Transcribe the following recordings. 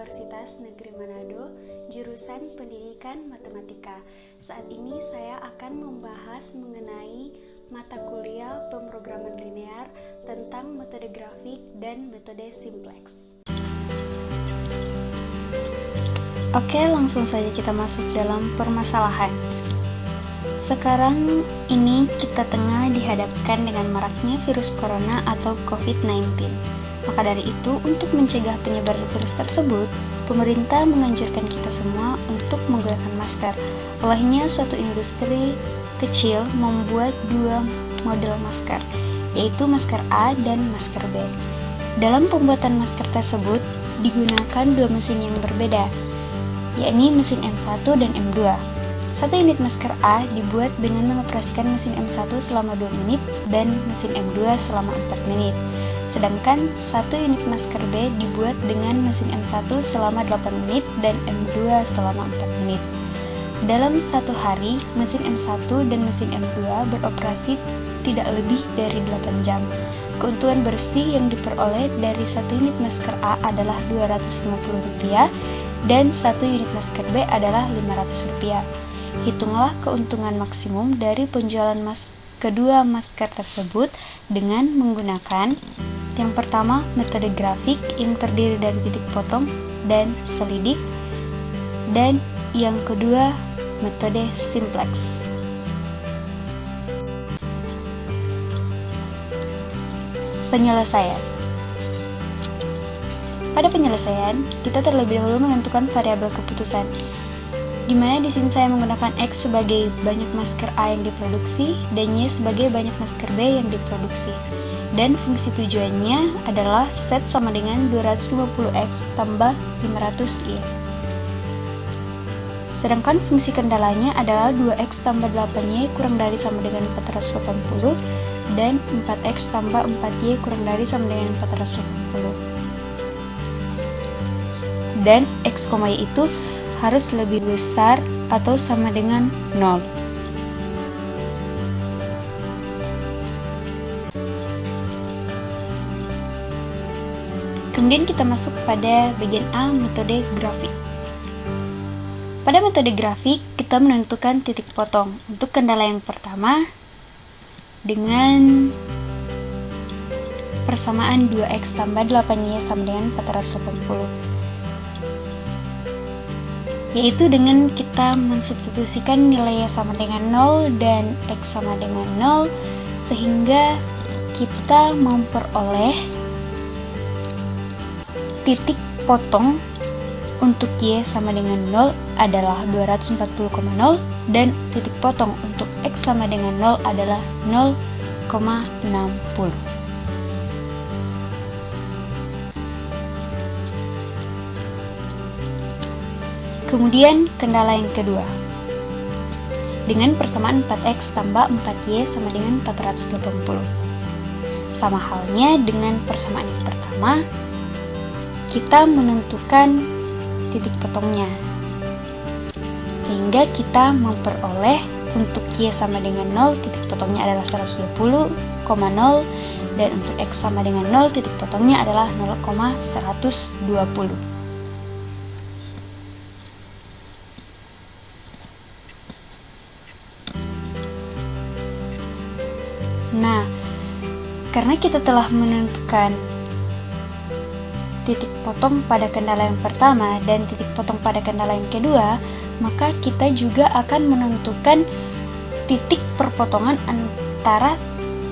Universitas Negeri Manado, jurusan Pendidikan Matematika. Saat ini saya akan membahas mengenai mata kuliah pemrograman linear tentang metode grafik dan metode simplex. Oke, langsung saja kita masuk dalam permasalahan. Sekarang ini kita tengah dihadapkan dengan maraknya virus corona atau COVID-19. Maka dari itu, untuk mencegah penyebaran virus tersebut, pemerintah menganjurkan kita semua untuk menggunakan masker. Olehnya, suatu industri kecil membuat dua model masker, yaitu masker A dan masker B. Dalam pembuatan masker tersebut, digunakan dua mesin yang berbeda, yakni mesin M1 dan M2. Satu unit masker A dibuat dengan mengoperasikan mesin M1 selama 2 menit dan mesin M2 selama 4 menit. Sedangkan satu unit masker B dibuat dengan mesin M1 selama 8 menit dan M2 selama 4 menit. Dalam satu hari, mesin M1 dan mesin M2 beroperasi tidak lebih dari 8 jam. Keuntungan bersih yang diperoleh dari satu unit masker A adalah Rp250 dan satu unit masker B adalah Rp500. Hitunglah keuntungan maksimum dari penjualan kedua masker tersebut dengan menggunakan yang pertama, metode grafik yang terdiri dari titik potong dan selidik, dan yang kedua, metode simplex. Penyelesaian. Pada penyelesaian, kita terlebih dahulu menentukan variabel keputusan, di mana di sini saya menggunakan X sebagai banyak masker A yang diproduksi dan Y sebagai banyak masker B yang diproduksi. Dan fungsi tujuannya adalah set sama dengan 250X tambah 500Y. Sedangkan fungsi kendalanya adalah 2X tambah 8Y kurang dari sama dengan 480 dan 4X tambah 4Y kurang dari sama dengan 480. Dan X, Y itu harus lebih besar atau sama dengan 0. Kemudian kita masuk pada bagian A, metode grafik. Pada metode grafik, kita menentukan titik potong. Untuk kendala yang pertama, dengan persamaan 2X tambah 8Y sama dengan 480. Yaitu dengan kita mensubstitusikan nilai Y sama dengan 0 dan X sama dengan 0, sehingga kita memperoleh titik potong untuk Y sama dengan 0 adalah 240,0 dan titik potong untuk X sama dengan 0 adalah 0,60. Kemudian kendala yang kedua, dengan persamaan 4X tambah 4Y sama dengan 480. Sama halnya dengan persamaan yang pertama, kita menentukan titik potongnya, sehingga kita memperoleh untuk Y sama dengan 0, titik potongnya adalah 120,0, dan untuk X sama dengan 0, titik potongnya adalah 0,120. Nah, karena kita telah menentukan titik potong pada kendala yang pertama dan titik potong pada kendala yang kedua, maka kita juga akan menentukan titik perpotongan antara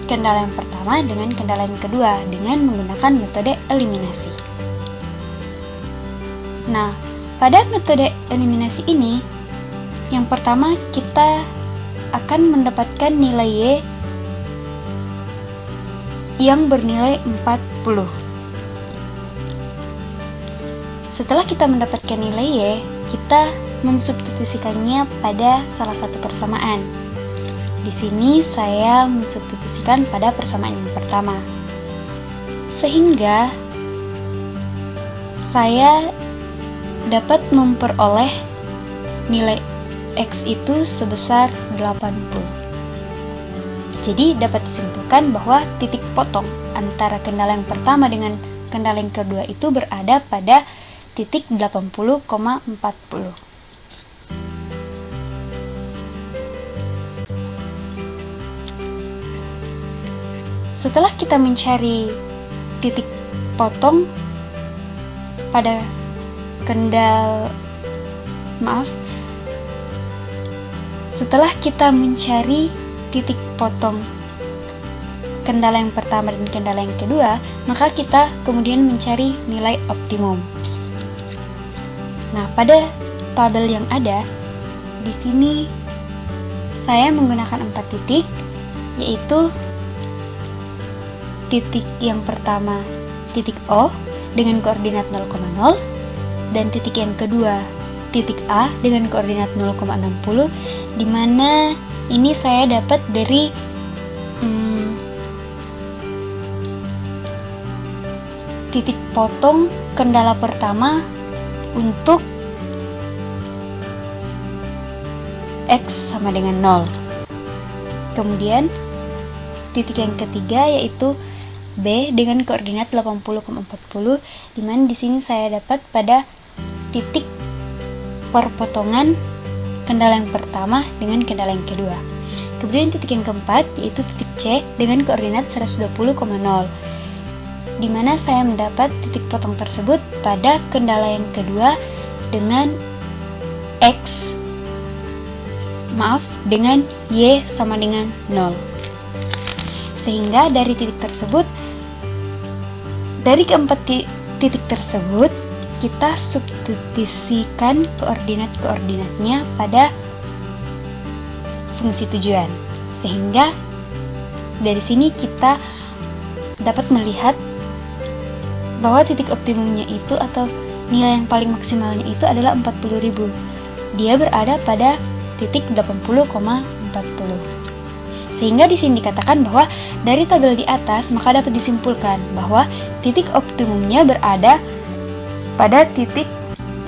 kendala yang pertama dengan kendala yang kedua dengan menggunakan metode eliminasi. Nah, pada metode eliminasi ini, yang pertama kita akan mendapatkan nilai Y yang bernilai 40. Setelah kita mendapatkan nilai Y, kita mensubstitusikannya pada salah satu persamaan. Di sini saya mensubstitusikan pada persamaan yang pertama, sehingga saya dapat memperoleh nilai X itu sebesar 80. Jadi dapat disimpulkan bahwa titik potong antara kendala yang pertama dengan kendala yang kedua itu berada pada titik 80,40. Setelah kita mencari titik potong pada setelah kita mencari titik potong kendala yang pertama dan kendala yang kedua, maka kita kemudian mencari nilai optimum. Nah, pada tabel yang ada di sini saya menggunakan 4 titik, yaitu titik yang pertama titik O dengan koordinat 0,0, dan titik yang kedua titik A dengan koordinat 0,60, di mana ini saya dapat dari titik potong kendala pertama untuk X sama dengan 0. Kemudian titik yang ketiga yaitu B dengan koordinat 80,40, di mana di sini saya dapat pada titik perpotongan kendala yang pertama dengan kendala yang kedua. Kemudian titik yang keempat yaitu titik C dengan koordinat 120,0, di mana saya mendapat titik potong tersebut pada kendala yang kedua dengan dengan Y sama dengan 0. Sehingga dari titik tersebut, dari keempat titik tersebut, kita substitusikan koordinat-koordinatnya pada fungsi tujuan. Sehingga dari sini kita dapat melihat bahwa titik optimumnya itu atau nilai yang paling maksimalnya itu adalah 40.000. Dia berada pada titik 80,40. Sehingga di sini dikatakan bahwa dari tabel di atas maka dapat disimpulkan bahwa titik optimumnya berada pada titik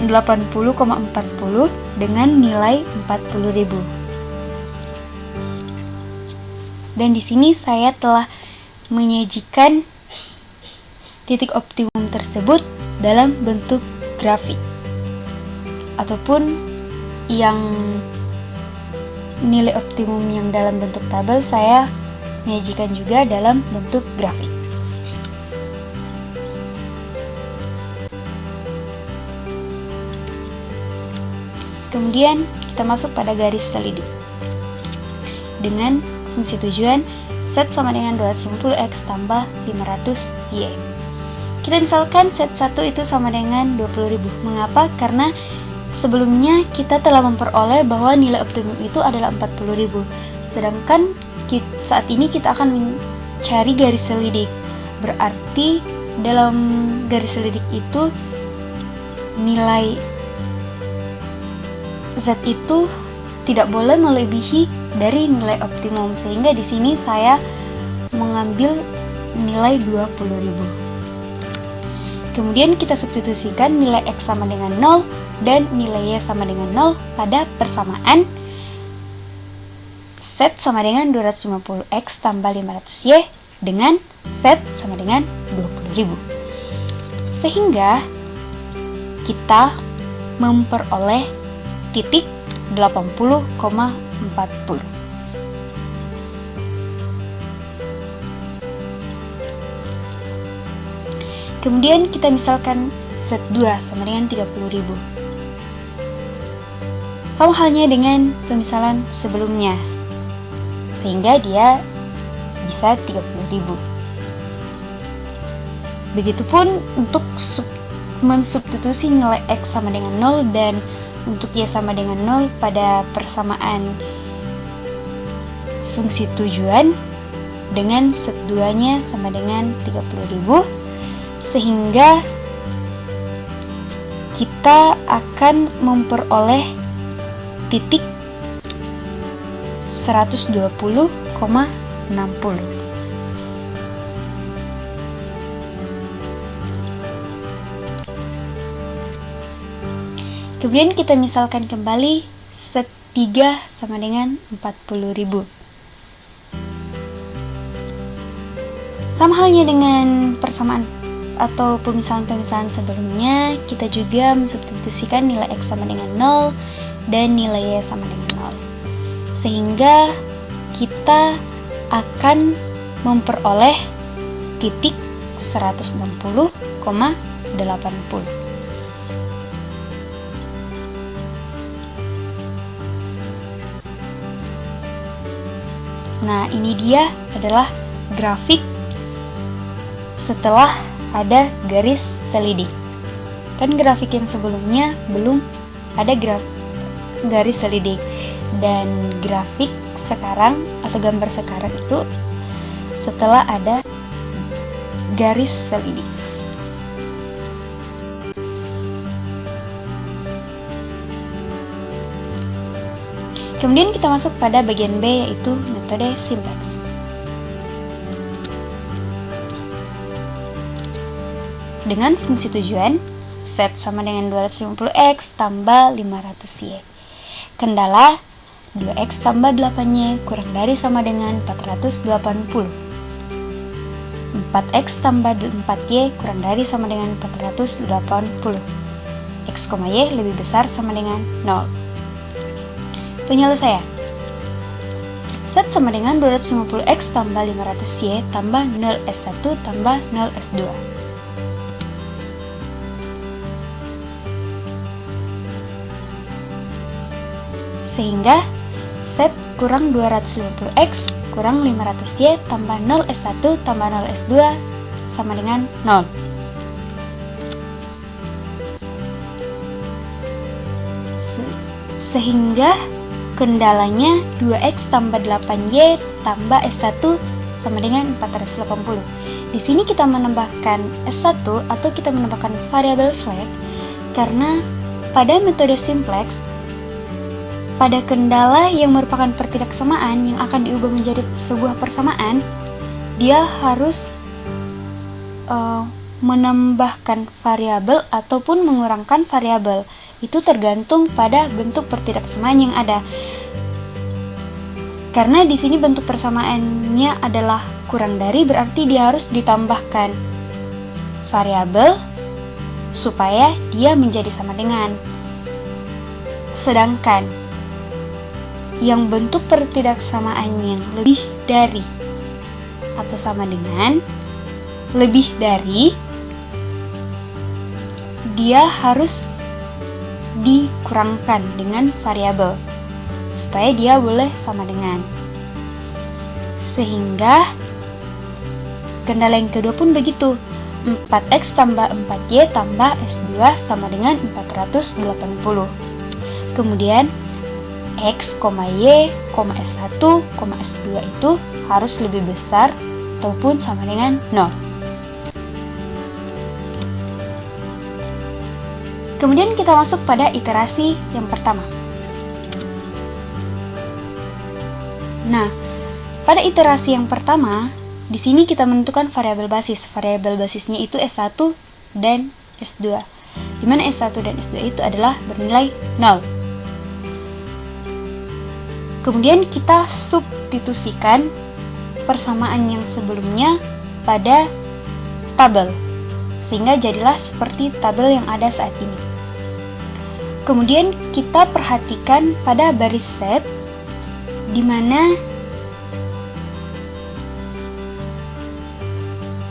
80,40 dengan nilai 40.000. Dan di sini saya telah menyajikan titik optimum tersebut dalam bentuk grafik, ataupun yang nilai optimum yang dalam bentuk tabel saya menyajikan juga dalam bentuk grafik. Kemudian kita masuk pada garis selidik dengan fungsi tujuan set sama dengan 250x tambah 500y. Kita misalkan set 1 itu sama dengan 20.000. Mengapa? Karena sebelumnya kita telah memperoleh bahwa nilai optimum itu adalah 40.000. Sedangkan saat ini kita akan mencari garis selidik. Berarti dalam garis selidik itu nilai Z itu tidak boleh melebihi dari nilai optimum. Sehingga di sini saya mengambil nilai 20.000. Kemudian kita substitusikan nilai X sama dengan 0 dan nilai Y sama dengan 0 pada persamaan set sama dengan 250X tambah 500Y dengan set sama dengan 20.000. Sehingga kita memperoleh titik 80,40. Kemudian kita misalkan set 2 sama dengan 30.000. Sama halnya dengan pemisalan sebelumnya, sehingga dia bisa 30.000. Begitupun untuk mensubstitusi nilai X sama dengan 0 dan untuk Y sama dengan 0 pada persamaan fungsi tujuan dengan set 2-nya sama dengan 30.000. Sehingga kita akan memperoleh titik 120,60. Kemudian kita misalkan kembali set 3 sama dengan 40.000. Sama halnya dengan persamaan atau pemisahan-pemisahan sebelumnya, kita juga mensubstitusikan nilai X sama dengan 0 dan nilai Y sama dengan 0. Sehingga kita akan memperoleh titik 160,80. Nah, ini dia adalah grafik setelah ada garis selidik. Kan grafik yang sebelumnya belum ada garis selidik, dan grafik sekarang atau gambar sekarang itu setelah ada garis selidik. Kemudian kita masuk pada bagian B, yaitu metode simplex. Dengan fungsi tujuan, set sama dengan 250x tambah 500y. Kendala, 2x tambah 8y kurang dari sama dengan 480. 4x tambah 4y kurang dari sama dengan 480. X, y lebih besar sama dengan 0. Penyelesaian. Set sama dengan 250x tambah 500y tambah 0s1 tambah 0s2. Sehingga set kurang 250x kurang 500y tambah 0s1 tambah 0s2 sama dengan 0. Sehingga kendalanya 2x tambah 8y tambah s1 sama dengan 480. Di sini kita menambahkan s1 atau kita menambahkan variabel slack karena pada metode simplex, pada kendala yang merupakan pertidaksamaan yang akan diubah menjadi sebuah persamaan, dia harus menambahkan variabel ataupun mengurangkan variabel. Itu tergantung pada bentuk pertidaksamaan yang ada. Karena di sini bentuk persamaannya adalah kurang dari, berarti dia harus ditambahkan variabel supaya dia menjadi sama dengan. Sedangkan yang bentuk pertidaksamaannya lebih dari atau sama dengan lebih dari, dia harus dikurangkan dengan variabel supaya dia boleh sama dengan. Sehingga kendala yang kedua pun begitu. 4x tambah 4y tambah s2 sama dengan 480. Kemudian x, y, s1, s2 itu harus lebih besar ataupun sama dengan 0. Kemudian kita masuk pada iterasi yang pertama. Nah, pada iterasi yang pertama, di sini kita menentukan variabel basis. Variabel basisnya itu S1 dan S2. Di mana S1 dan S2 itu adalah bernilai 0. Kemudian kita substitusikan persamaan yang sebelumnya pada tabel, sehingga jadilah seperti tabel yang ada saat ini. Kemudian kita perhatikan pada baris set, di mana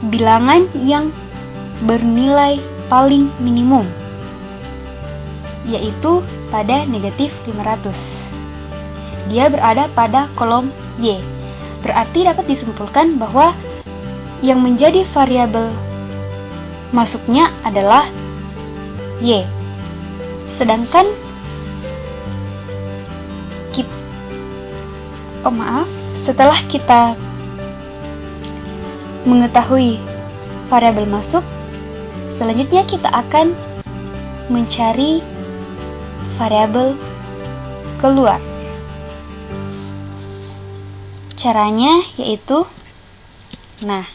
bilangan yang bernilai paling minimum, yaitu pada negatif 500. Dia berada pada kolom Y. Berarti dapat disimpulkan bahwa yang menjadi variabel masuknya adalah Y. Sedangkan setelah kita mengetahui variabel masuk, selanjutnya kita akan mencari variabel keluar. Caranya yaitu, nah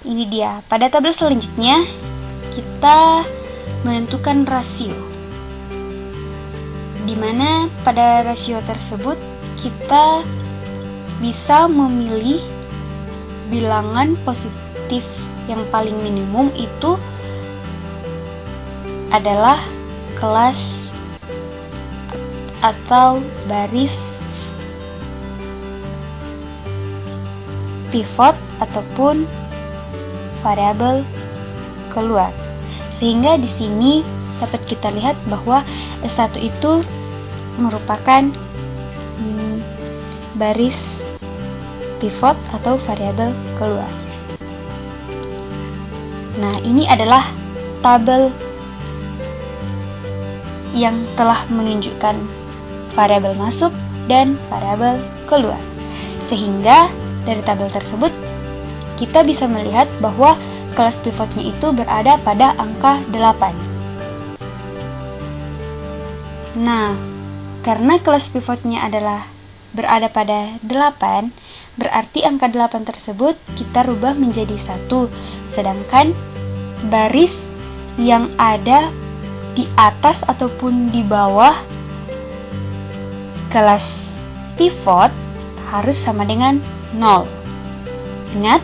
ini dia, pada tabel selanjutnya kita menentukan rasio, di mana pada rasio tersebut kita bisa memilih bilangan positif yang paling minimum itu adalah kelas atau baris pivot ataupun variabel keluar. Sehingga di sini dapat kita lihat bahwa S1 itu merupakan baris pivot atau variabel keluar. Nah, ini adalah tabel yang telah menunjukkan variabel masuk dan variabel keluar. Sehingga dari tabel tersebut kita bisa melihat bahwa kelas pivotnya itu berada pada angka 8. Nah, karena kelas pivotnya adalah berada pada 8, berarti angka 8 tersebut kita rubah menjadi 1. Sedangkan baris yang ada di atas ataupun di bawah kelas pivot harus sama dengan 0. Ingat,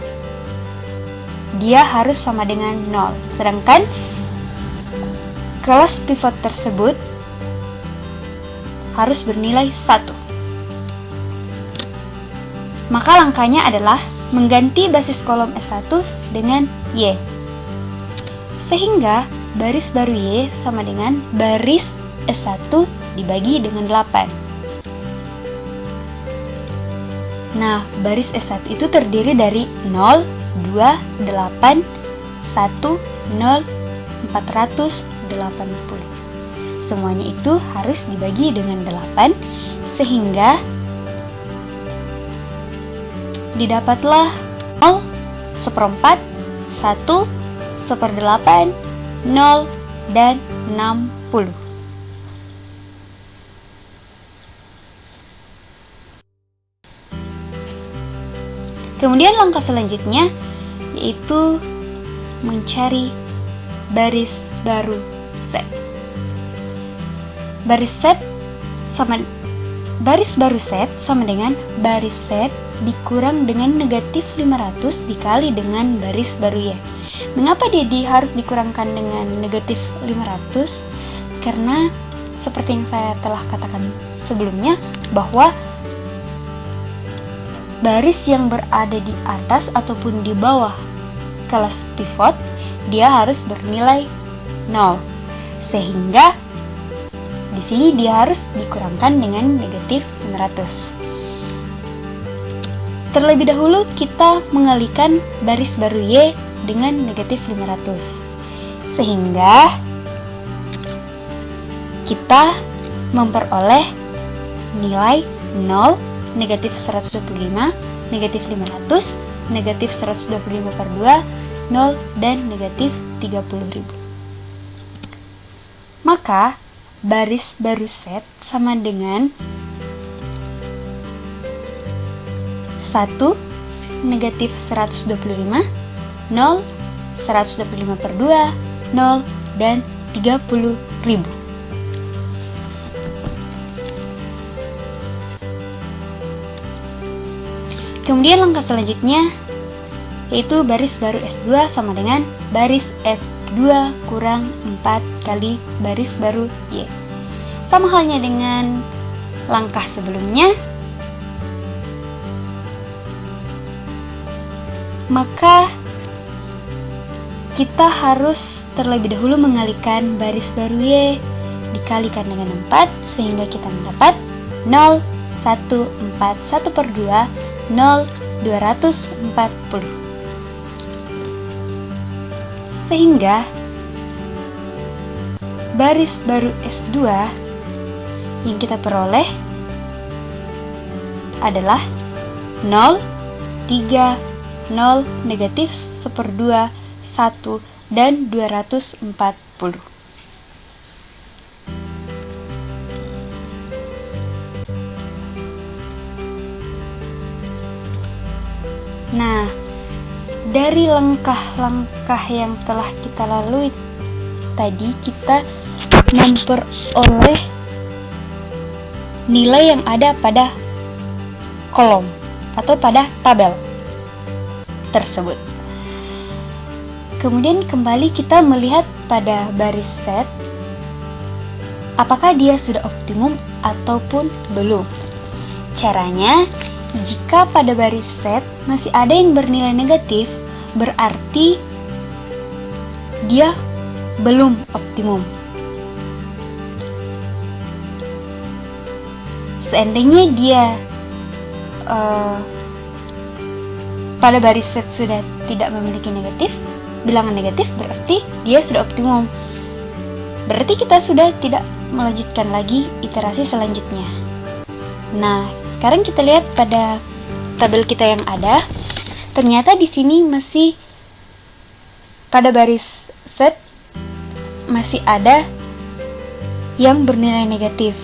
dia harus sama dengan 0. Sedangkan kelas pivot tersebut harus bernilai 1. Maka langkahnya adalah mengganti basis kolom S1 dengan Y. Sehingga baris baru Y sama dengan baris S1 dibagi dengan 8. Nah, baris S1 itu terdiri dari 0, 2, 8, 1, 0, 480. Semuanya itu harus dibagi dengan 8, sehingga didapatlah 0, 1/4, 1, 1/8, 0, dan 60. Kemudian langkah selanjutnya yaitu mencari baris baru set. Baris baru set sama dengan baris set dikurang dengan negatif 500 dikali dengan baris baru Y. Mengapa dia harus dikurangkan dengan negatif 500? Karena seperti yang saya telah katakan sebelumnya, bahwa baris yang berada di atas ataupun di bawah kelas pivot dia harus bernilai 0. Sehingga di sini dia harus dikurangkan dengan negatif 500. Terlebih dahulu kita mengalihkan baris baru Y dengan negatif 500. Sehingga kita memperoleh nilai 0, negatif 125, negatif 500, negatif 125/2, 0, dan negatif 30.000. Maka, baris baru set sama dengan 1, negatif 125, 0, 125/2, 0, dan 30.000. Kemudian langkah selanjutnya yaitu baris baru S2 sama dengan baris S2 kurang 4 kali baris baru Y. Sama halnya dengan langkah sebelumnya, maka kita harus terlebih dahulu mengalihkan baris baru Y dikalikan dengan 4 sehingga kita mendapat 0, 1, 4, 1/2, 0, 240. Sehingga baris baru S2 yang kita peroleh adalah 0, 3, 0, negatif 1/2, 1, dan 240. Nah, dari langkah-langkah yang telah kita lalui tadi, kita memperoleh nilai yang ada pada kolom atau pada tabel tersebut. Kemudian kembali kita melihat pada baris set, apakah dia sudah optimum ataupun belum. Caranya, jika pada baris set masih ada yang bernilai negatif, berarti dia belum optimum. Seandainya dia pada baris set sudah tidak memiliki bilangan negatif, berarti dia sudah optimum. Berarti kita sudah tidak melanjutkan lagi iterasi selanjutnya. Nah, sekarang kita lihat pada tabel kita yang ada. Ternyata di sini masih pada baris set masih ada yang bernilai negatif.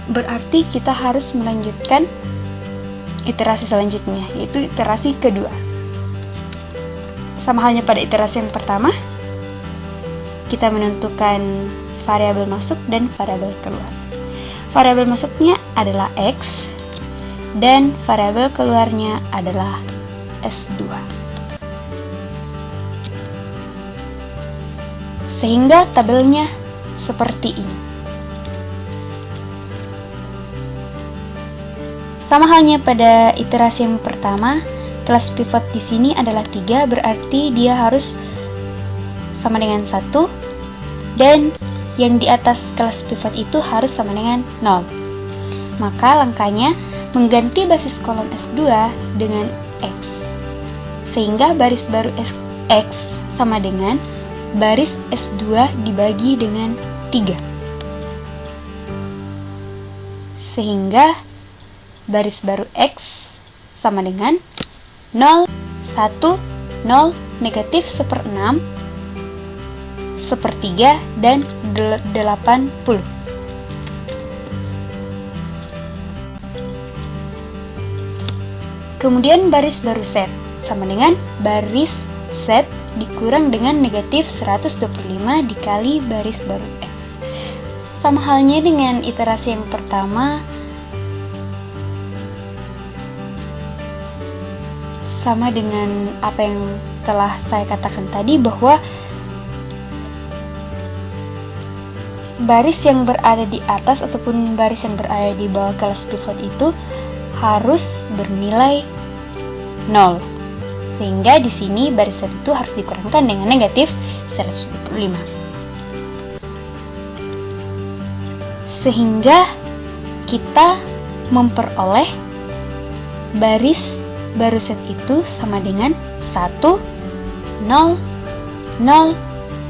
Berarti kita harus melanjutkan iterasi selanjutnya, yaitu iterasi kedua. Sama halnya pada iterasi yang pertama, kita menentukan variabel masuk dan variabel keluar. Variabel masuknya adalah X dan variabel keluarnya adalah S2. Sehingga tabelnya seperti ini. Sama halnya pada iterasi yang pertama, kelas pivot di sini adalah 3, berarti dia harus sama dengan 1, dan yang di atas kelas pivot itu harus sama dengan 0. Maka langkahnya mengganti basis kolom S2 dengan X, sehingga baris baru X sama dengan baris S2 dibagi dengan 3, sehingga baris baru X sama dengan 0, 1, 0, negatif 1/6, 1/3, dan 80. Kemudian baris baru set sama dengan baris set dikurang dengan negatif 125 dikali baris baru X. Sama halnya dengan iterasi yang pertama, sama dengan apa yang telah saya katakan tadi, bahwa baris yang berada di atas ataupun baris yang berada di bawah kelas pivot itu harus bernilai 0. Sehingga di sini baris set itu harus dikurangkan dengan negatif 125. Sehingga kita memperoleh baris baru set itu sama dengan 1, 0, 0,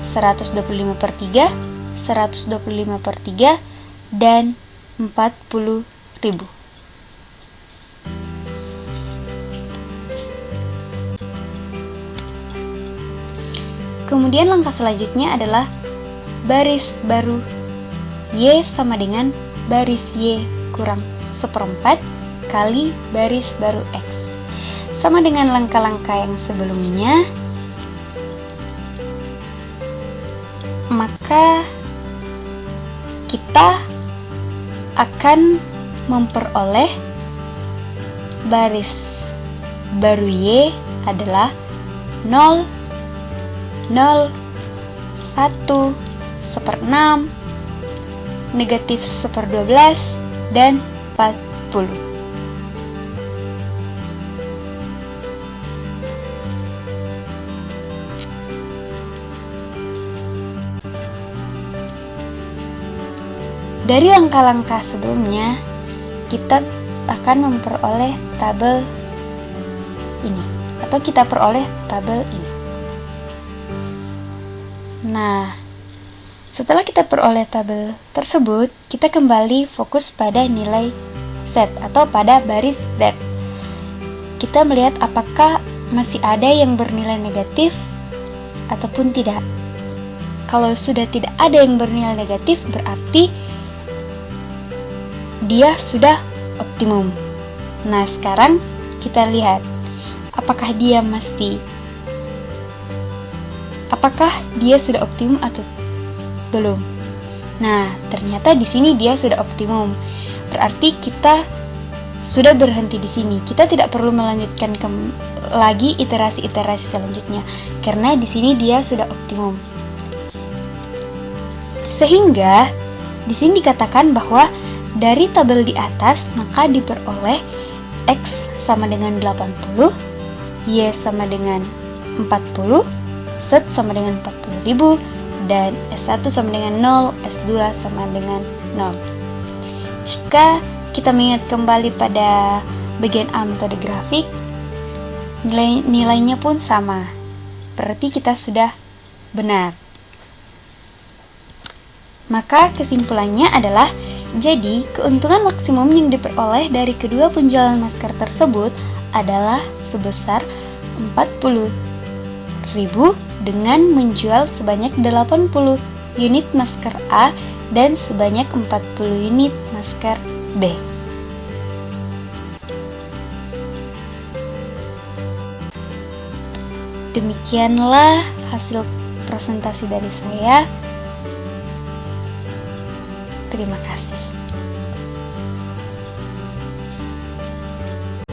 125/3, 125/3, dan 40.000. Kemudian langkah selanjutnya adalah baris baru Y sama dengan baris Y kurang 1/4 kali baris baru X. Sama dengan langkah-langkah yang sebelumnya, maka kita akan memperoleh baris baru Y adalah 0, 0, 1, 1/6, negatif 1/12, dan 40. Dari langkah-langkah sebelumnya, kita akan memperoleh tabel ini, atau kita peroleh tabel ini. Nah, setelah kita peroleh tabel tersebut, kita kembali fokus pada nilai set atau pada baris Z. Kita melihat apakah masih ada yang bernilai negatif ataupun tidak. Kalau sudah tidak ada yang bernilai negatif, berarti dia sudah optimum. Nah, sekarang kita lihat apakah dia sudah optimum atau belum. Nah, ternyata di sini dia sudah optimum. Berarti kita sudah berhenti di sini. Kita tidak perlu melanjutkan lagi iterasi-iterasi selanjutnya karena di sini dia sudah optimum. Sehingga di sini dikatakan bahwa dari tabel di atas maka diperoleh X sama dengan 80, Y sama dengan 40, Z sama dengan 40.000, dan S1 sama dengan 0, S2 sama dengan 0. Jika kita mengingat kembali pada bagian A metode grafik, nilainya pun sama. Berarti kita sudah benar. Maka kesimpulannya adalah, jadi keuntungan maksimum yang diperoleh dari kedua penjualan masker tersebut adalah sebesar 40.000 dengan menjual sebanyak 80 unit masker A dan sebanyak 40 unit masker B. Demikianlah hasil presentasi dari saya. Terima kasih.